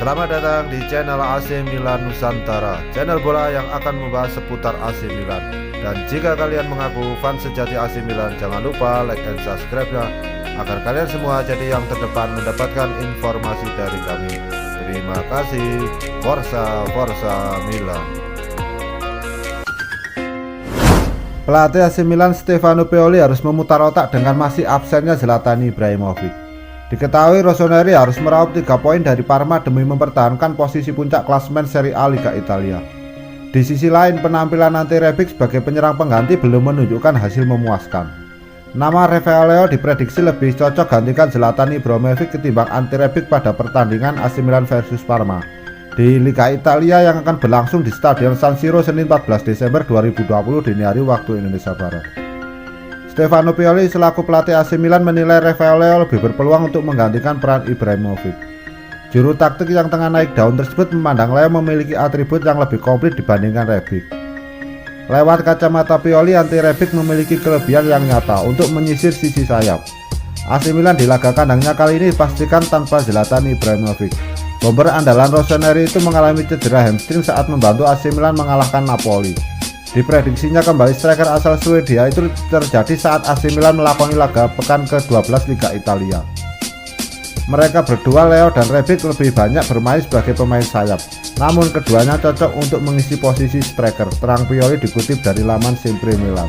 Selamat datang di channel AC Milan Nusantara, channel bola yang akan membahas seputar AC Milan. Dan jika kalian mengaku fans sejati AC Milan, jangan lupa like dan subscribe-nya agar kalian semua jadi yang terdepan mendapatkan informasi dari kami. Terima kasih. Forza Milan. Pelatih AC Milan Stefano Pioli harus memutar otak dengan masih absennya Zlatan Ibrahimovic. Diketahui Rossoneri harus meraup 3 poin dari Parma demi mempertahankan posisi puncak klasemen Serie A Liga Italia. Di sisi lain, penampilan Ante Rebic sebagai penyerang pengganti belum menunjukkan hasil memuaskan. Nama Rafael Leao diprediksi lebih cocok gantikan Zlatan Ibrahimovic ketimbang Ante Rebic pada pertandingan AC Milan versus Parma di Liga Italia yang akan berlangsung di Stadion San Siro Senin 14 Desember 2020 dini hari waktu Indonesia Barat. Stefano Pioli selaku pelatih AC Milan menilai Rafael Leao lebih berpeluang untuk menggantikan peran Ibrahimovic. Juru taktik yang tengah naik daun tersebut memandang Leao memiliki atribut yang lebih komplit dibandingkan Rebic. Lewat kacamata Pioli, Ante Rebic memiliki kelebihan yang nyata untuk menyisir sisi sayap. AC Milan di laga kandangnya kali ini dipastikan tanpa Zlatan Ibrahimovic. Bomber andalan Rossoneri itu mengalami cedera hamstring saat membantu AC Milan mengalahkan Napoli. Diprediksinya kembali striker asal Swedia itu terjadi saat AC Milan melakoni laga pekan ke-12 Liga Italia. Mereka berdua, Leao dan Rebic, lebih banyak bermain sebagai pemain sayap. Namun keduanya cocok untuk mengisi posisi striker, terang Pioli dikutip dari laman Sempre Milan.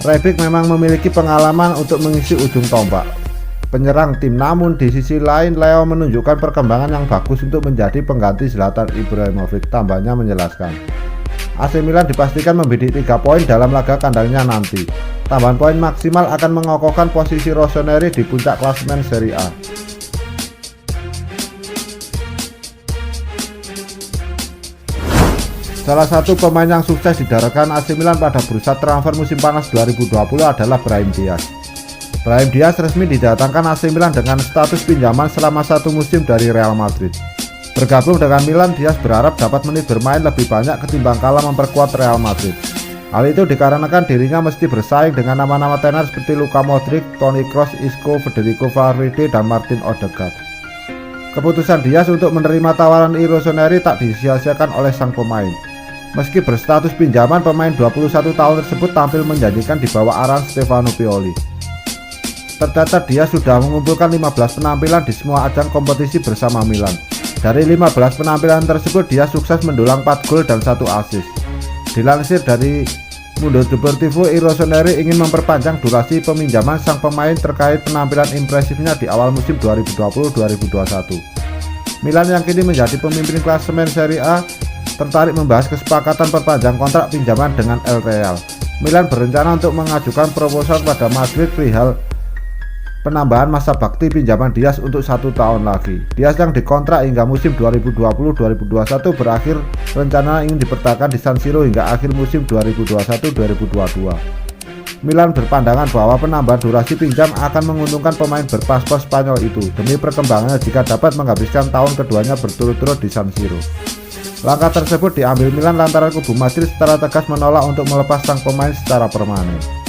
Rebic memang memiliki pengalaman untuk mengisi ujung tombak penyerang tim, namun di sisi lain Leao menunjukkan perkembangan yang bagus untuk menjadi pengganti Zlatan Ibrahimovic, tambahnya menjelaskan. AC Milan dipastikan membidik 3 poin dalam laga kandangnya nanti. Tambahan poin maksimal akan mengokohkan posisi Rossoneri di puncak klasemen Serie A. Salah satu pemain yang sukses didaratkan AC Milan pada bursa transfer musim panas 2020 adalah Brahim Diaz. Brahim Diaz resmi didatangkan AC Milan dengan status pinjaman selama 1 musim dari Real Madrid. Bergabung dengan Milan, Diaz berharap dapat menit bermain lebih banyak ketimbang kala memperkuat Real Madrid. Hal itu dikarenakan dirinya mesti bersaing dengan nama-nama tenar seperti Luka Modric, Toni Kroos, Isco, Federico Valverde, dan Martin Odegaard. Keputusan Diaz untuk menerima tawaran Rossoneri tak disia-siakan oleh sang pemain. Meski berstatus pinjaman, pemain 21 tahun tersebut tampil menjanjikan di bawah arahan Stefano Pioli. Tercatat Diaz sudah mengumpulkan 15 penampilan di semua ajang kompetisi bersama Milan. Dari 15 penampilan tersebut, dia sukses mendulang 4 gol dan 1 assist. Dilansir dari Mundo Deportivo, Rossoneri ingin memperpanjang durasi peminjaman sang pemain terkait penampilan impresifnya di awal musim 2020-2021. Milan yang kini menjadi pemimpin klasemen Serie A tertarik membahas kesepakatan perpanjang kontrak pinjaman dengan El Real. Milan berencana untuk mengajukan proposal pada Madrid perihal penambahan masa bakti pinjaman Diaz untuk 1 tahun lagi. Diaz yang dikontrak hingga musim 2020-2021 berakhir rencana ingin dipertahankan di San Siro hingga akhir musim 2021-2022. Milan berpandangan bahwa penambahan durasi pinjam akan menguntungkan pemain berpaspor Spanyol itu demi perkembangannya jika dapat menghabiskan tahun keduanya berturut-turut di San Siro. Langkah tersebut diambil Milan lantaran kubu Madrid secara tegas menolak untuk melepas sang pemain secara permanen.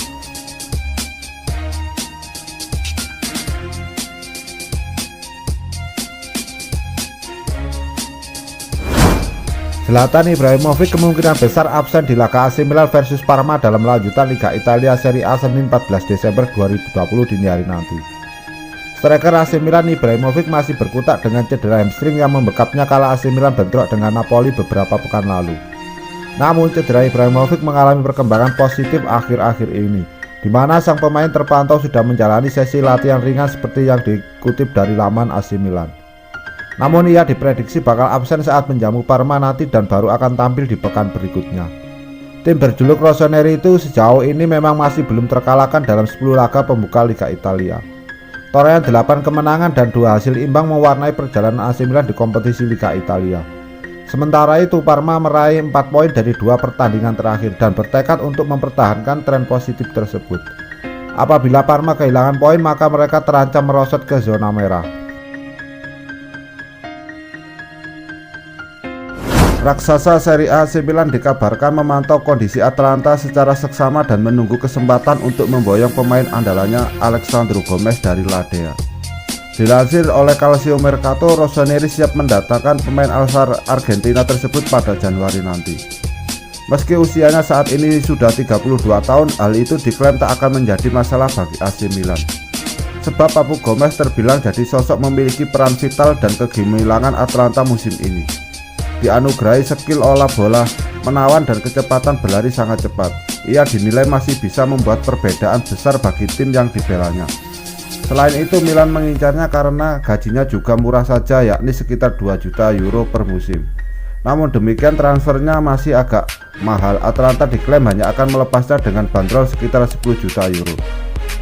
Zlatan Ibrahimovic kemungkinan besar absen di laga AC Milan versus Parma dalam lanjutan Liga Italia Serie A Senin 14 Desember 2020 dini hari nanti. Striker AC Milan Ibrahimovic masih berkutat dengan cedera hamstring yang membekapnya kala AC Milan bentrok dengan Napoli beberapa pekan lalu. Namun cedera Ibrahimovic mengalami perkembangan positif akhir-akhir ini, di mana sang pemain terpantau sudah menjalani sesi latihan ringan seperti yang dikutip dari laman AC Milan. Namun ia diprediksi bakal absen saat menjamu Parma nanti dan baru akan tampil di pekan berikutnya. Tim berjuluk Rossoneri itu sejauh ini memang masih belum terkalahkan dalam 10 laga pembuka Liga Italia. Torehan 8 kemenangan dan 2 hasil imbang mewarnai perjalanan AC Milan di kompetisi Liga Italia. Sementara itu Parma meraih 4 poin dari 2 pertandingan terakhir dan bertekad untuk mempertahankan tren positif tersebut. Apabila Parma kehilangan poin, maka mereka terancam merosot ke zona merah. Raksasa Serie A AC Milan dikabarkan memantau kondisi Atalanta secara seksama dan menunggu kesempatan untuk memboyong pemain andalannya Alexandro Gomez dari Ladea. Dilansir oleh Calcio Mercato, Rossoneri siap mendatangkan pemain asal Argentina tersebut pada Januari nanti. Meski usianya saat ini sudah 32 tahun, hal itu diklaim tak akan menjadi masalah bagi AC Milan. Sebab Papu Gomez terbilang jadi sosok memiliki peran vital dan kegemilangan Atalanta musim ini. Dianugerahi skill olah bola, menawan dan kecepatan berlari sangat cepat. Ia dinilai masih bisa membuat perbedaan besar bagi tim yang dibelanya. Selain itu, Milan mengincarnya karena gajinya juga murah saja, yakni sekitar 2 juta euro per musim. Namun demikian, transfernya masih agak mahal. Atalanta diklaim hanya akan melepasnya dengan bandrol sekitar 10 juta euro.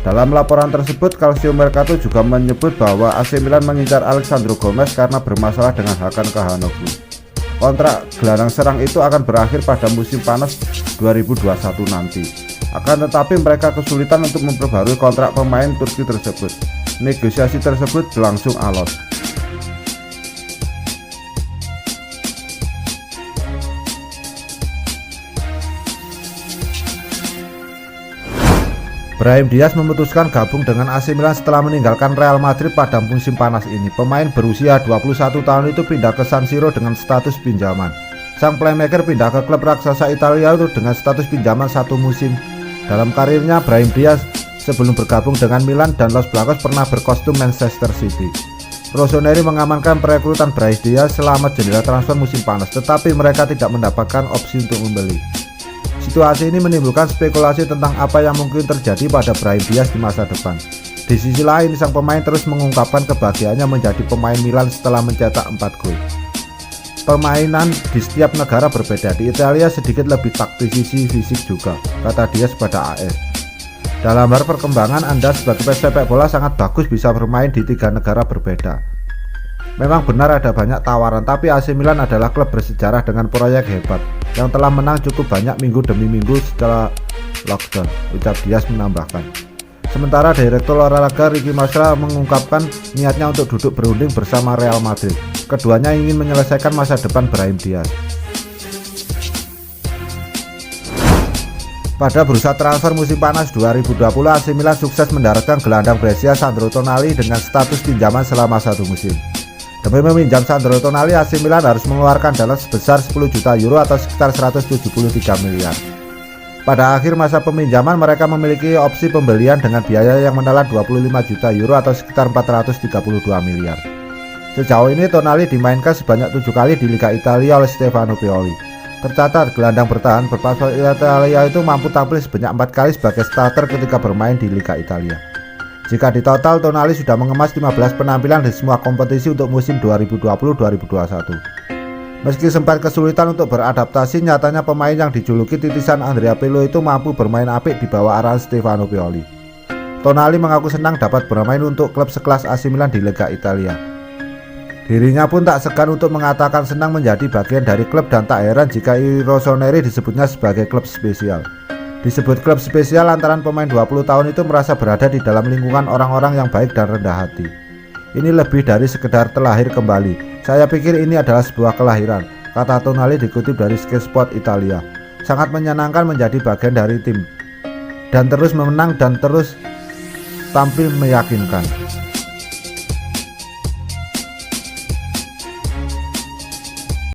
Dalam laporan tersebut, Calcio Mercato juga menyebut bahwa AC Milan mengincar Alexandro Gomez karena bermasalah dengan Hakan Çalhanoğlu. Kontrak gelandang serang itu akan berakhir pada musim panas 2021 nanti. Akan tetapi mereka kesulitan untuk memperbarui kontrak pemain Turki tersebut. Negosiasi tersebut berlangsung alot. Brahim Diaz memutuskan gabung dengan AC Milan setelah meninggalkan Real Madrid pada musim panas ini. Pemain berusia 21 tahun itu pindah ke San Siro dengan status pinjaman. Sang playmaker pindah ke klub raksasa Italia itu dengan status pinjaman 1 musim. Dalam karirnya, Brahim Diaz sebelum bergabung dengan Milan dan Los Blancos pernah berkostum Manchester City. Rossoneri mengamankan perekrutan Brahim Diaz selama jendela transfer musim panas, tetapi mereka tidak mendapatkan opsi untuk membeli. Situasi ini menimbulkan spekulasi tentang apa yang mungkin terjadi pada Brahim Diaz di masa depan. Di sisi lain, sang pemain terus mengungkapkan kebahagiaannya menjadi pemain Milan setelah mencetak 4 gol. Permainan di setiap negara berbeda. Di Italia sedikit lebih taktisi fisik juga, kata Diaz pada AS. Dalam hal perkembangan, Anda sebagai pesepak bola sangat bagus bisa bermain di 3 negara berbeda. Memang benar ada banyak tawaran, tapi AC Milan adalah klub bersejarah dengan proyek hebat yang telah menang cukup banyak minggu demi minggu setelah lockdown, ucap Diaz menambahkan. Sementara Direktur Olahraga Ricky Masra mengungkapkan niatnya untuk duduk berunding bersama Real Madrid. Keduanya ingin menyelesaikan masa depan Brahim Diaz. Pada bursa transfer musim panas 2020, AC Milan sukses mendaratkan gelandang Brescia Sandro Tonali dengan status pinjaman selama 1 musim. Demi meminjam Sandro Tonali, AC Milan harus mengeluarkan dana sebesar 10 juta euro atau sekitar 173 miliar. Pada akhir masa peminjaman, mereka memiliki opsi pembelian dengan biaya yang menelan 25 juta euro atau sekitar 432 miliar. Sejauh ini Tonali dimainkan sebanyak 7 kali di Liga Italia oleh Stefano Pioli. Tercatat gelandang bertahan berpaspor Italia itu mampu tampil sebanyak 4 kali sebagai starter ketika bermain di Liga Italia. Jika di total, Tonali sudah mengemas 15 penampilan di semua kompetisi untuk musim 2020-2021. Meski sempat kesulitan untuk beradaptasi, nyatanya pemain yang dijuluki titisan Andrea Pirlo itu mampu bermain apik di bawah arahan Stefano Pioli. Tonali mengaku senang dapat bermain untuk klub sekelas AC Milan di Liga Italia. Dirinya pun tak segan untuk mengatakan senang menjadi bagian dari klub dan tak heran jika Rossoneri disebutnya sebagai klub spesial. Disebut klub spesial lantaran pemain 20 tahun itu merasa berada di dalam lingkungan orang-orang yang baik dan rendah hati. Ini lebih dari sekedar terlahir kembali. Saya pikir ini adalah sebuah kelahiran, kata Tonali dikutip dari Sky Sport Italia. Sangat menyenangkan menjadi bagian dari tim dan terus menang dan terus tampil meyakinkan.